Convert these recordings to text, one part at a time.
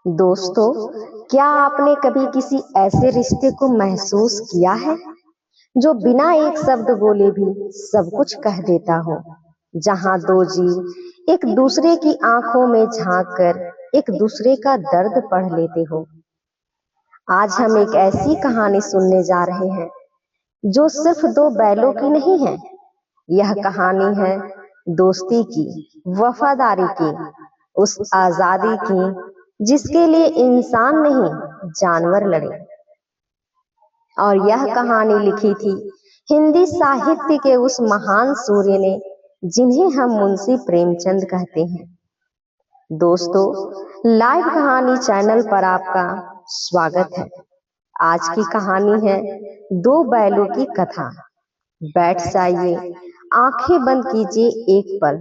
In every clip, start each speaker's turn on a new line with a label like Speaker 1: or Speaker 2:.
Speaker 1: दोस्तों, क्या आपने कभी किसी ऐसे रिश्ते को महसूस किया है जो बिना एक शब्द बोले भी सब कुछ कह देता हो? जहां दो जीव एक दूसरे की आंखों में झांक कर एक दूसरे का दर्द पढ़ लेते हो। आज हम एक ऐसी कहानी सुनने जा रहे हैं जो सिर्फ दो बैलों की नहीं है। यह कहानी है दोस्ती की, वफादारी की, उस आजादी की जिसके लिए इंसान नहीं जानवर लड़े। और यह कहानी लिखी थी हिंदी साहित्य के उस महान सूर्य ने जिन्हें हम मुंशी प्रेमचंद कहते हैं। दोस्तों, लाइव कहानी चैनल पर आपका स्वागत है। आज की कहानी है दो बैलों की कथा। बैठ जाइए, आंखें बंद कीजिए एक पल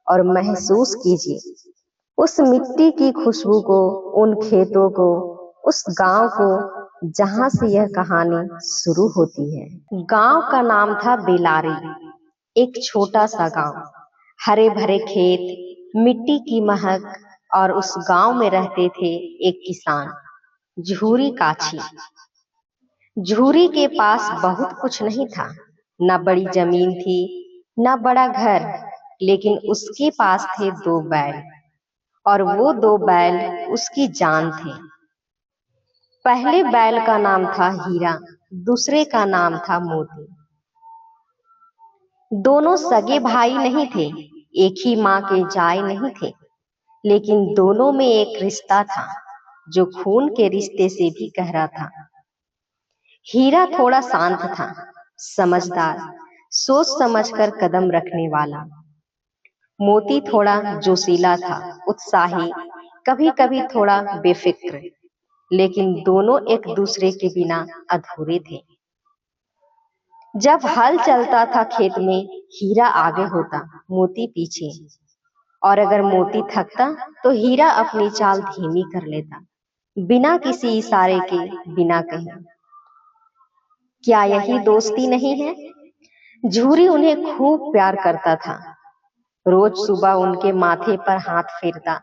Speaker 1: और महसूस कीजिए उस मिट्टी की खुशबू को, उन खेतों को, उस गांव को जहां से यह कहानी शुरू होती है। गांव का नाम था बेलारी। एक छोटा सा गांव, हरे भरे खेत, मिट्टी की महक, और उस गांव में रहते थे एक किसान, झूरी काछी। झूरी के पास बहुत कुछ नहीं था, न बड़ी जमीन थी, न बड़ा घर, लेकिन उसके पास थे दो बैल, और वो दो बैल उसकी जान थे। पहले बैल का नाम था हीरा, दूसरे का नाम था मोती। दोनों सगे भाई नहीं थे, एक ही माँ के जाए नहीं थे, लेकिन दोनों में एक रिश्ता था जो खून के रिश्ते से भी गहरा था। हीरा थोड़ा शांत था, समझदार, सोच समझकर कदम रखने वाला। मोती थोड़ा जोशीला था, उत्साही, कभी कभी थोड़ा बेफिक्र, लेकिन दोनों एक दूसरे के बिना अधूरे थे। जब हल चलता था खेत में, हीरा आगे होता, मोती पीछे, और अगर मोती थकता तो हीरा अपनी चाल धीमी कर लेता, बिना किसी इशारे के, बिना कहे। क्या यही दोस्ती नहीं है? झूरी उन्हें खूब प्यार करता था। रोज सुबह उनके माथे पर हाथ फेरता,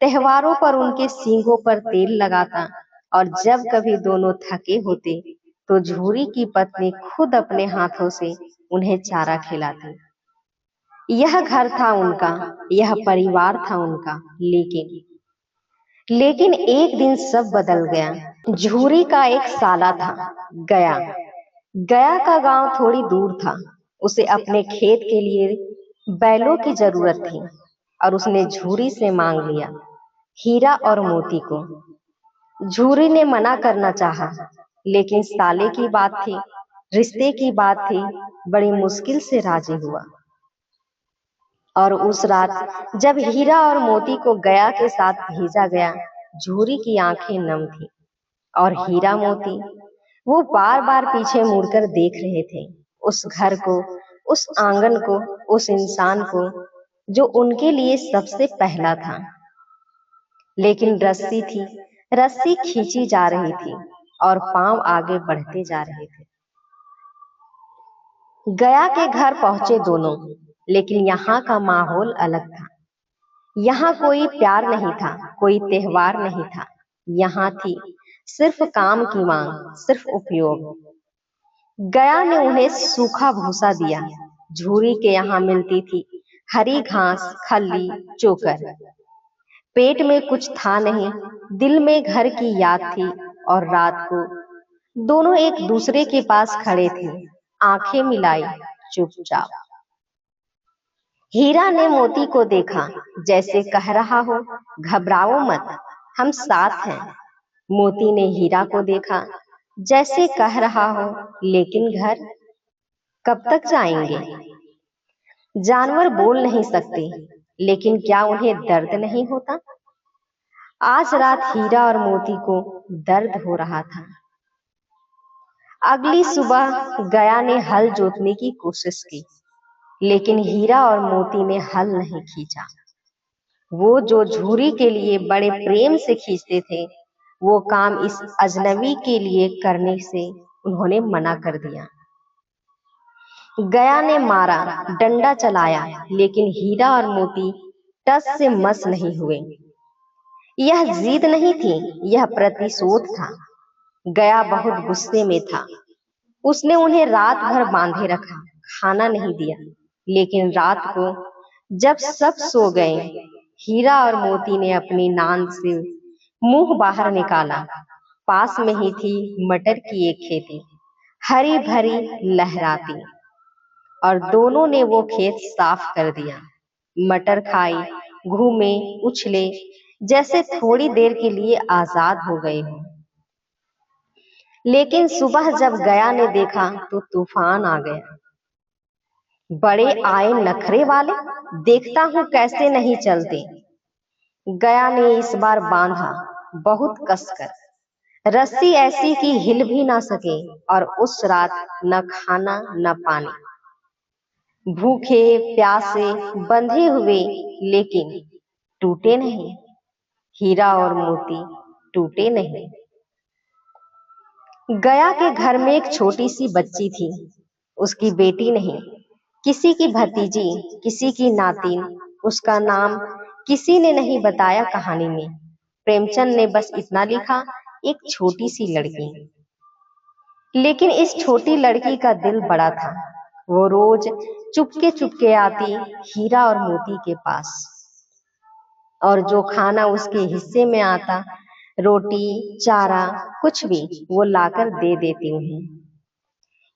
Speaker 1: त्योहारों पर उनके सींगों पर तेल लगाता, और जब कभी दोनों थके होते तो झूरी की पत्नी खुद अपने हाथों से उन्हें चारा खिलाती। यह घर था उनका, यह परिवार था उनका। लेकिन एक दिन सब बदल गया। झूरी का एक साला था, गया। गया का गांव थोड़ी दूर था। उसे अपने खेत के लिए बैलों की जरूरत थी, और उसने झूरी से मांग लिया, हीरा और मोती को। झूरी ने मना करना चाहा, लेकिन साले की बात थी, रिश्ते की बात थी, बड़ी मुश्किल से राजी हुआ। और उस रात जब हीरा और मोती को गया के साथ भेजा गया, झूरी की आंखें नम थी, और हीरा मोती वो बार बार पीछे मुड़कर देख रहे थे, उस घर को, उस आंगन को, उस इंसान को जो उनके लिए सबसे पहला था। लेकिन रस्सी थी, रस्सी खींची जा रही थी, और पांव आगे बढ़ते जा रहे थे। गया के घर पहुंचे दोनों, लेकिन यहाँ का माहौल अलग था। यहाँ कोई प्यार नहीं था, कोई त्योहार नहीं था। यहाँ थी सिर्फ काम की मांग, सिर्फ उपयोग। गया ने उन्हें सूखा भूसा दिया, झूरी के यहाँ मिलती थी हरी घास, खल्ली, चोकर। पेट में कुछ था नहीं, दिल में घर की याद थी। और रात को दोनों एक दूसरे के पास खड़े थे, आंखें मिलाई, चुपचाप। हीरा ने मोती को देखा, जैसे कह रहा हो, घबराओ मत, हम साथ हैं। मोती ने हीरा को देखा, जैसे कह रहा हो, लेकिन घर कब तक जाएंगे? जानवर बोल नहीं सकते, लेकिन क्या उन्हें दर्द नहीं होता? आज रात हीरा और मोती को दर्द हो रहा था। अगली सुबह गया ने हल जोतने की कोशिश की, लेकिन हीरा और मोती ने हल नहीं खींचा। वो जो झूरी के लिए बड़े प्रेम से खींचते थे, वो काम इस अजनबी के लिए करने से उन्होंने मना कर दिया। गया ने मारा, डंडा चलाया, लेकिन हीरा और मोती टस से मस नहीं हुए। यह जीत नहीं थी, यह प्रतिशोध था। गया बहुत गुस्से में था। उसने उन्हें रात भर बांधे रखा, खाना नहीं दिया। लेकिन रात को जब सब सो गए, हीरा और मोती ने अपनी नांद से मुंह बाहर निकाला। पास में ही थी मटर की एक खेती, हरी भरी लहराती, और दोनों ने वो खेत साफ कर दिया। मटर खाई, घूमे, उछले, जैसे थोड़ी देर के लिए आजाद हो गए हों। लेकिन सुबह जब गया ने देखा तो तूफान आ गया। बड़े आए नखरे वाले, देखता हूं कैसे नहीं चलते। गया ने इस बार बांधा, बहुत कसकर, रस्सी ऐसी कि हिल भी ना सके। और उस रात न खाना न पानी, भूखे प्यासे बंधे हुए, लेकिन टूटे नहीं। हीरा और मोती टूटे नहीं। गया के घर में एक छोटी सी बच्ची थी। उसकी बेटी नहीं, किसी की भतीजी, किसी की नातिन। उसका नाम किसी ने नहीं बताया कहानी में। प्रेमचंद ने बस इतना लिखा, एक छोटी सी लड़की। लेकिन इस छोटी लड़की का दिल बड़ा था। वो रोज चुपके चुपके आती हीरा और मोती के पास, और जो खाना उसके हिस्से में आता, रोटी, चारा, कुछ भी, वो लाकर दे देती उन्हें।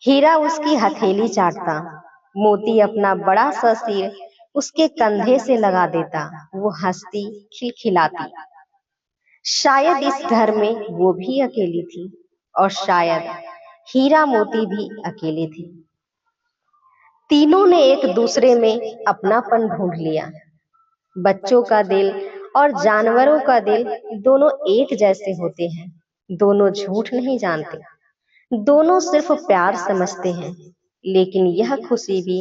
Speaker 1: हीरा उसकी हथेली चाटता, मोती अपना बड़ा सा सिर उसके कंधे से लगा देता। वो हंसती, खिलखिलाती। शायद इस घर में वो भी अकेली थी, और शायद हीरा मोती भी अकेले थे। तीनों ने एक दूसरे में अपनापन ढूंढ लिया। बच्चों का दिल और जानवरों का दिल दोनों एक जैसे होते हैं। दोनों झूठ नहीं जानते, दोनों सिर्फ प्यार समझते हैं। लेकिन यह खुशी भी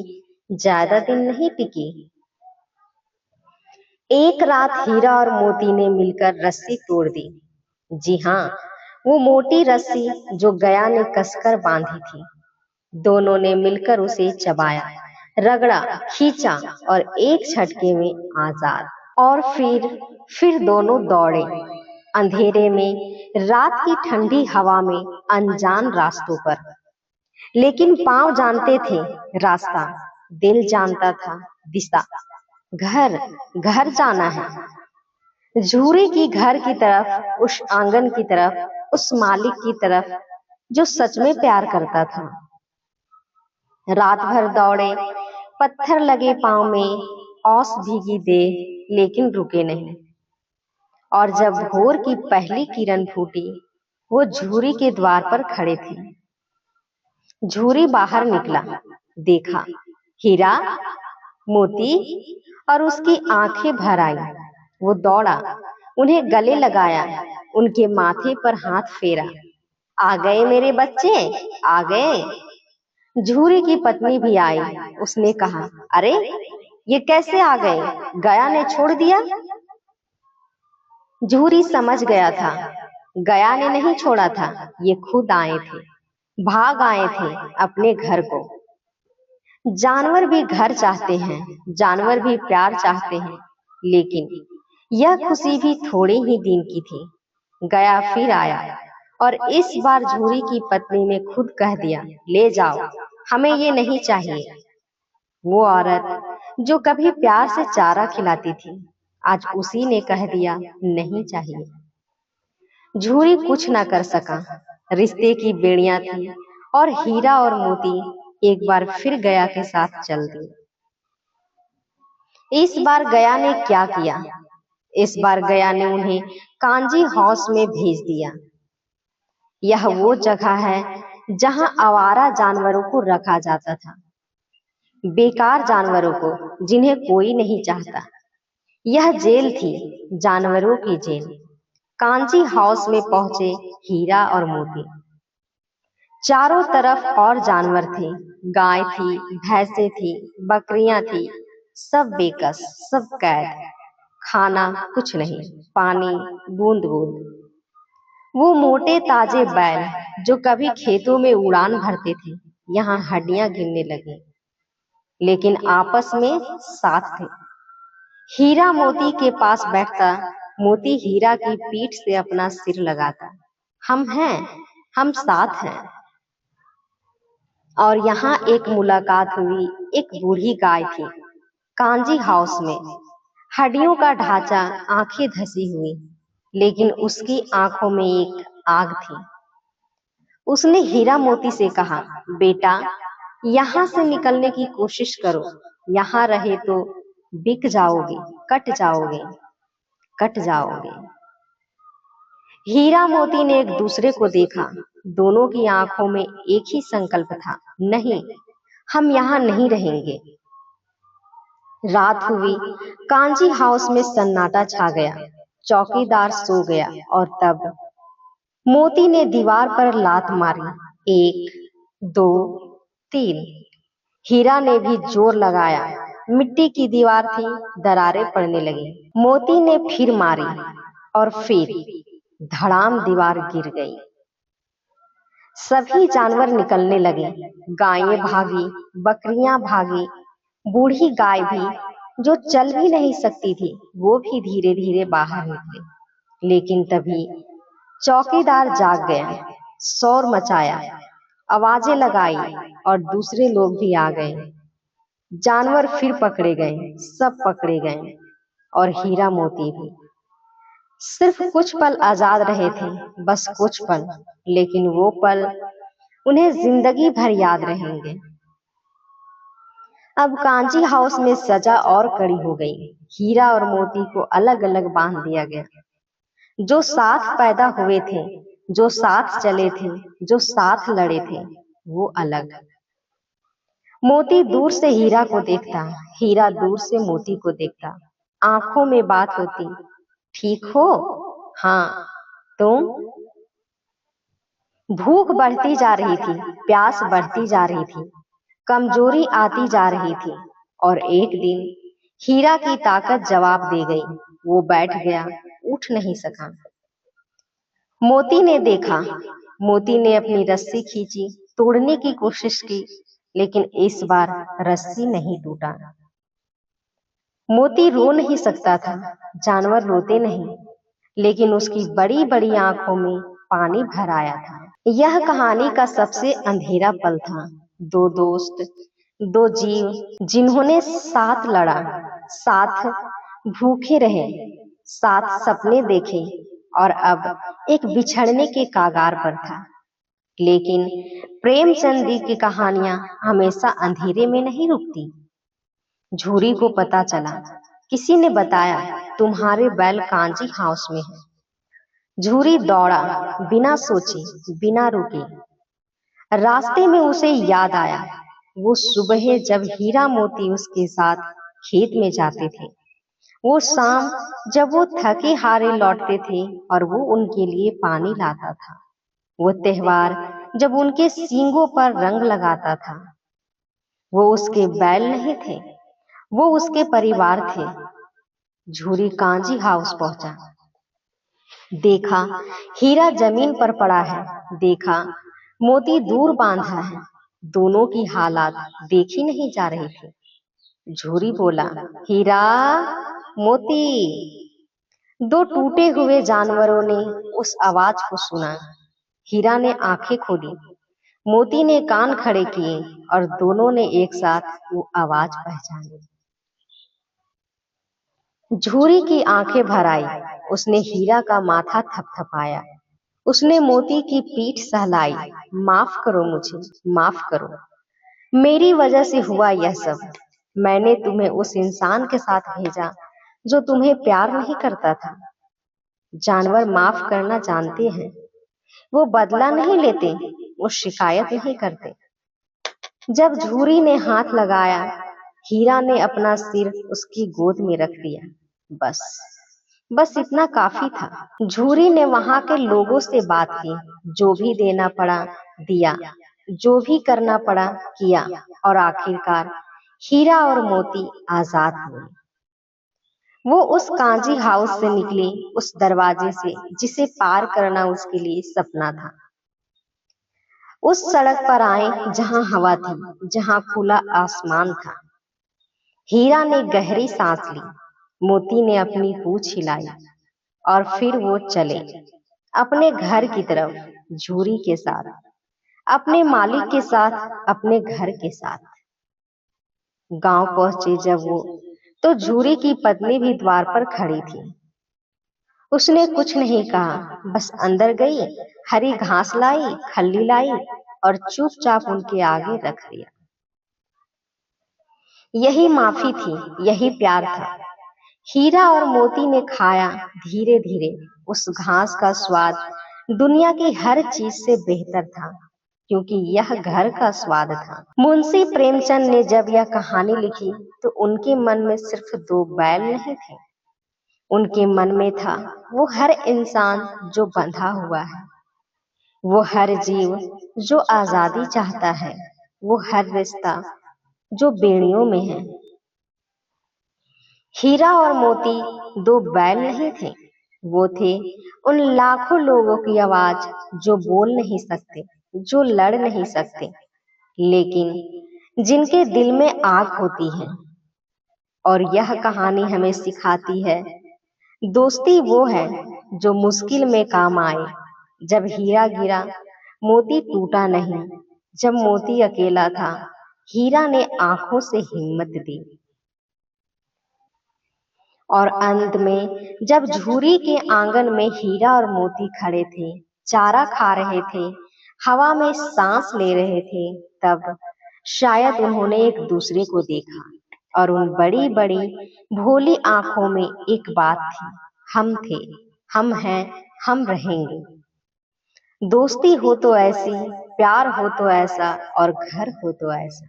Speaker 1: ज्यादा दिन नहीं टिकी। एक रात हीरा और मोती ने मिलकर रस्सी तोड़ दी। जी हाँ, वो मोटी रस्सी जो गया ने कसकर बांधी थी। दोनों ने मिलकर उसे चबाया, रगड़ा, खींचा, और एक झटके में आजाद। और फिर दोनों दौड़े, अंधेरे में, रात की ठंडी हवा में, अनजान रास्तों पर। लेकिन पांव जानते थे रास्ता, दिल जानता था दिशा। घर, घर जाना है। झूरे की घर की तरफ, उस आंगन की तरफ, उस मालिक की तरफ जो सच में प्यार करता था। रात भर दौड़े, पत्थर लगे पांव में, औस भीगी देह, लेकिन रुके नहीं। और जब भोर की पहली किरण फूटी, वो झूरी के द्वार पर खड़े थे। झूरी बाहर निकला, देखा हीरा, मोती, और उसकी आंखें भर आई। वो दौड़ा, उन्हें गले लगाया, उनके माथे पर हाथ फेरा। आ गए मेरे बच्चे, आ गए। झूरी की पत्नी भी आई। उसने कहा, अरे ये कैसे आ गए? गया ने छोड़ दिया? झूरी समझ गया था, गया ने नहीं छोड़ा था, ये खुद आए थे, भाग आए थे अपने घर को। जानवर भी घर चाहते हैं, जानवर भी प्यार चाहते हैं, लेकिन यह खुशी भी थोड़े ही दिन की थी। गया फिर आया, और इस बार झूरी की पत्नी ने खुद कह दिया, ले जाओ, हमें ये नहीं चाहिए। वो औरत जो कभी प्यार से चारा खिलाती थी, आज उसी ने कह दिया, नहीं चाहिए। झूरी कुछ ना कर सका, रिश्ते की बेड़ियां थी, और हीरा और मोती एक बार फिर गया के साथ चल दिए। इस बार गया ने क्या किया? इस बार गया ने उन्हें कांजी हाउस में भेज दिया। यह वो जगह है जहां आवारा जानवरों को रखा जाता था, बेकार जानवरों को जिन्हें कोई नहीं चाहता। यह जेल थी, जानवरों की जेल। कांची हाउस में पहुंचे हीरा और मोती। चारों तरफ और जानवर थे, गाय थी, भैंसे थी, बकरियां थी, सब बेकस, सब कैद। खाना कुछ नहीं, पानी बूंद बूंद। वो मोटे ताजे बैल जो कभी खेतों में उड़ान भरते थे, यहाँ हड्डियां गिरने लगी, लेकिन आपस में साथ थे। हीरा मोती के पास बैठता, मोती हीरा की पीठ से अपना सिर लगाता। हम हैं, हम साथ हैं। और यहाँ एक मुलाकात हुई। एक बूढ़ी गाय थी कांजी हाउस में। हड्डियों का ढांचा, आंखें धसी हुई, लेकिन उसकी आंखों में एक आग थी। उसने हीरा मोती से कहा, बेटा, यहाँ से निकलने की कोशिश करो। यहाँ रहे तो बिक जाओगे, कट जाओगे, कट जाओगे। हीरा मोती ने एक दूसरे को देखा। दोनों की आंखों में एक ही संकल्प था, नहीं, हम यहाँ नहीं रहेंगे। रात हुई। कांजी हाउस में सन्नाटा छा गया। चौकीदार सो गया और तब मोती ने दीवार पर लात मारी। 1, 2, 3। हीरा ने भी जोर लगाया। मिट्टी की दीवार थी, दरारें पड़ने लगी। मोती ने फिर मारी और फिर धड़ाम दीवार गिर गई। सभी जानवर निकलने लगे। गायें भागी, बकरियां भागी, बूढ़ी गाय भी, जो चल भी नहीं सकती थी, वो भी धीरे धीरे बाहर निकली। लेकिन तभी चौकीदार जाग गया। शोर मचाया, आवाजें लगाई और दूसरे लोग भी आ गए। जानवर फिर पकड़े गए, सब पकड़े गए और हीरा मोती भी। सिर्फ कुछ पल आजाद रहे थे, बस कुछ पल, लेकिन वो पल उन्हें जिंदगी भर याद रहेंगे। अब कांजी हाउस में सजा और कड़ी हो गई। हीरा और मोती को अलग अलग बांध दिया गया। जो साथ पैदा हुए थे, जो साथ चले थे, जो साथ लड़े थे, वो अलग। मोती दूर से हीरा को देखता, हीरा दूर से मोती को देखता। आंखों में बात होती, ठीक हो? हाँ, तुम? भूख बढ़ती जा रही थी, प्यास बढ़ती जा रही थी, कमजोरी आती जा रही थी। और एक दिन हीरा की ताकत जवाब दे गई। वो बैठ गया, उठ नहीं सका। मोती ने देखा। मोती ने अपनी रस्सी खींची, तोड़ने की कोशिश की, लेकिन इस बार रस्सी नहीं टूटा। मोती रो नहीं सकता था, जानवर रोते नहीं, लेकिन उसकी बड़ी बड़ी आंखों में पानी भर आया था। यह कहानी का सबसे अंधेरा पल था। दो दोस्त, दो जीव, जिन्होंने साथ लड़ा, साथ भूखे रहे, साथ सपने देखे, और अब एक बिछड़ने के कागार पर था। लेकिन प्रेमचंद की कहानियां हमेशा अंधेरे में नहीं रुकती। झूरी को पता चला, किसी ने बताया, तुम्हारे बैल कांजी हाउस में है। झूरी दौड़ा, बिना सोचे, बिना रुके। रास्ते में उसे याद आया, वो सुबह जब हीरा मोती उसके साथ खेत में जाते थे, वो शाम जब वो थके हारे लौटते थे और वो उनके लिए पानी लाता था, वो त्योहार जब उनके सींगों पर रंग लगाता था। वो उसके बैल नहीं थे, वो उसके परिवार थे। झूरी कांजी हाउस पहुंचा। देखा, हीरा जमीन पर पड़ा है। देखा, मोती दूर बांधा है। दोनों की हालात देखी नहीं जा रही थी। झूरी बोला, हीरा, मोती। दो टूटे हुए जानवरों ने उस आवाज को सुना। हीरा ने आंखें खोली, मोती ने कान खड़े किए, और दोनों ने एक साथ वो आवाज पहचानी। झूरी की आंखें भर आई। उसने हीरा का माथा थपथपाया। उसने मोती की पीठ सहलाई। माफ करो मुझे, माफ करो। मेरी वजह से हुआ यह सब। मैंने तुम्हें उस इंसान के साथ भेजा जो तुम्हें प्यार नहीं करता था। जानवर माफ करना जानते हैं। वो बदला नहीं लेते, वो शिकायत नहीं करते। जब झूरी ने हाथ लगाया, हीरा ने अपना सिर उसकी गोद में रख दिया। बस बस इतना काफी था। झूरी ने वहां के लोगों से बात की, जो भी देना पड़ा दिया, जो भी करना पड़ा किया, और आखिरकार हीरा और मोती आजाद हुए। वो उस कांजी हाउस से निकली, उस दरवाजे से जिसे पार करना उसके लिए सपना था। उस सड़क पर आए जहां हवा थी, जहां खुला आसमान था। हीरा ने गहरी सांस ली, मोती ने अपनी पूंछ हिलाई। और फिर वो चले अपने घर की तरफ झूरी के साथ, अपने मालिक के साथ, अपने घर के साथ। गांव पहुंचे जब वो, तो झूरी की पत्नी भी द्वार पर खड़ी थी। उसने कुछ नहीं कहा, बस अंदर गई, हरी घास लाई, खल्ली लाई और चुपचाप उनके आगे रख दिया। यही माफी थी, यही प्यार था। हीरा और मोती ने खाया धीरे धीरे उस घास का स्वाद दुनिया की हर चीज से बेहतर था, क्योंकि यह घर का स्वाद था। मुंशी प्रेमचंद ने जब यह कहानी लिखी तो उनके मन में सिर्फ दो बैल नहीं थे, उनके मन में था वो हर इंसान जो बंधा हुआ है, वो हर जीव जो आजादी चाहता है, वो हर रिश्ता जो बेड़ियों में है। हीरा और मोती दो बैल नहीं थे, वो थे उन लाखों लोगों की आवाज जो बोल नहीं सकते, जो लड़ नहीं सकते, लेकिन जिनके दिल में आग होती है। और यह कहानी हमें सिखाती है, दोस्ती वो है जो मुश्किल में काम आए। जब हीरा गिरा, मोती टूटा नहीं। जब मोती अकेला था, हीरा ने आंखों से हिम्मत दी। और अंत में जब झूरी के आंगन में हीरा और मोती खड़े थे, चारा खा रहे थे, हवा में सांस ले रहे थे, तब शायद उन्होंने एक दूसरे को देखा और उन बड़ी बड़ी भोली आंखों में एक बात थी, हम थे, हम हैं, हम रहेंगे। दोस्ती हो तो ऐसी, प्यार हो तो ऐसा, और घर हो तो ऐसा।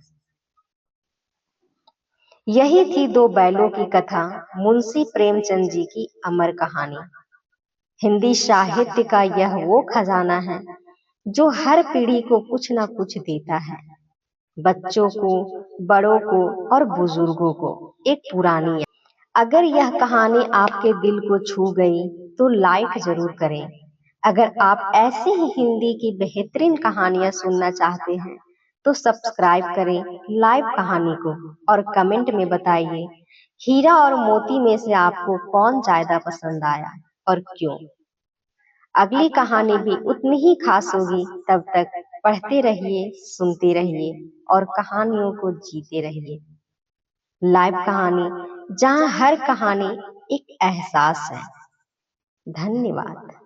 Speaker 1: यही थी दो बैलों की कथा, मुंशी प्रेमचंद जी की अमर कहानी। हिंदी साहित्य का यह वो खजाना है जो हर पीढ़ी को कुछ ना कुछ देता है, बच्चों को, बड़ों को और बुजुर्गों को एक पुरानी याद। अगर यह कहानी आपके दिल को छू गई तो लाइक जरूर करें। अगर आप ऐसी ही हिंदी की बेहतरीन कहानियां सुनना चाहते हैं तो सब्सक्राइब करें लाइव कहानी को और कमेंट में बताइए हीरा और मोती में से आपको कौन ज्यादा पसंद आया और क्यों। अगली कहानी भी उतनी ही खास होगी। तब तक पढ़ते रहिए, सुनते रहिए और कहानियों को जीते रहिए। लाइव कहानी, जहां हर कहानी एक एहसास है। धन्यवाद।